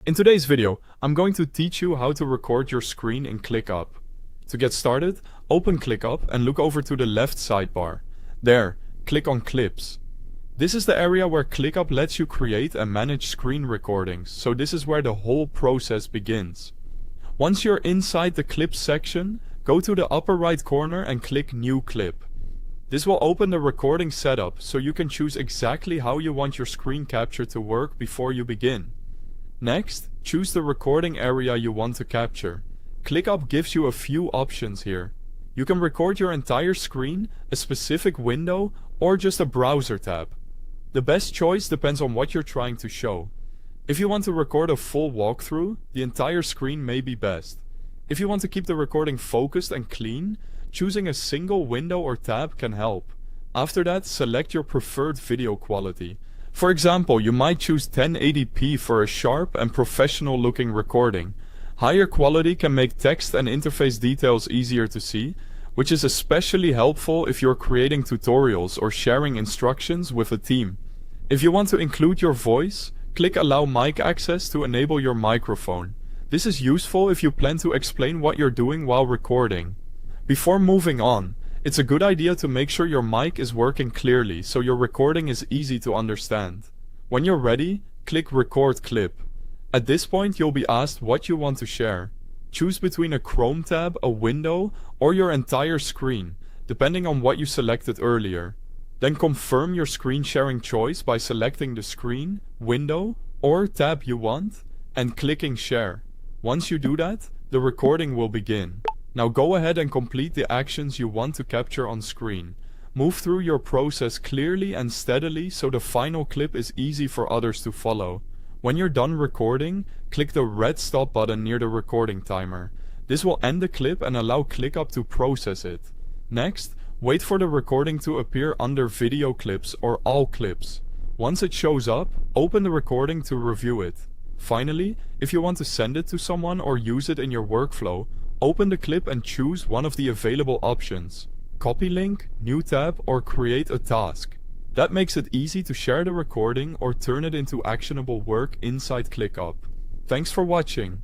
In today's video, I'm going to teach you how to record your screen in ClickUp. To get started, open ClickUp and look over to the left sidebar. There, click on Clips. This is the area where ClickUp lets you create and manage screen recordings, so this is where the whole process begins. Once you're inside the Clips section, go to the upper right corner and click New Clip. This will open the recording setup so you can choose exactly how you want your screen capture to work before you begin. Next, choose the recording area you want to capture. ClickUp gives you a few options here. You can record your entire screen, a specific window, or just a browser tab. The best choice depends on what you're trying to show. If you want to record a full walkthrough, the entire screen may be best. If you want to keep the recording focused and clean, choosing a single window or tab can help. After that, select your preferred video quality. For example, you might choose 1080p for a sharp and professional looking recording. Higher quality can make text and interface details easier to see, which is especially helpful if you're creating tutorials or sharing instructions with a team. If you want to include your voice, click Allow Mic Access to enable your microphone. This is useful if you plan to explain what you're doing while recording. Before moving on, it's a good idea to make sure your mic is working clearly so your recording is easy to understand. When you're ready, click Record Clip. At this point, you'll be asked what you want to share. Choose between a Chrome tab, a window, or your entire screen, depending on what you selected earlier. Then confirm your screen sharing choice by selecting the screen, window, or tab you want, and clicking Share. Once you do that, the recording will begin. Now go ahead and complete the actions you want to capture on screen. Move through your process clearly and steadily so the final clip is easy for others to follow. When you're done recording, click the red stop button near the recording timer. This will end the clip and allow ClickUp to process it. Next, wait for the recording to appear under Video Clips or All Clips. Once it shows up, open the recording to review it. Finally, if you want to send it to someone or use it in your workflow, open the clip and choose one of the available options. Copy link, new tab, or create a task. That makes it easy to share the recording or turn it into actionable work inside ClickUp. Thanks for watching.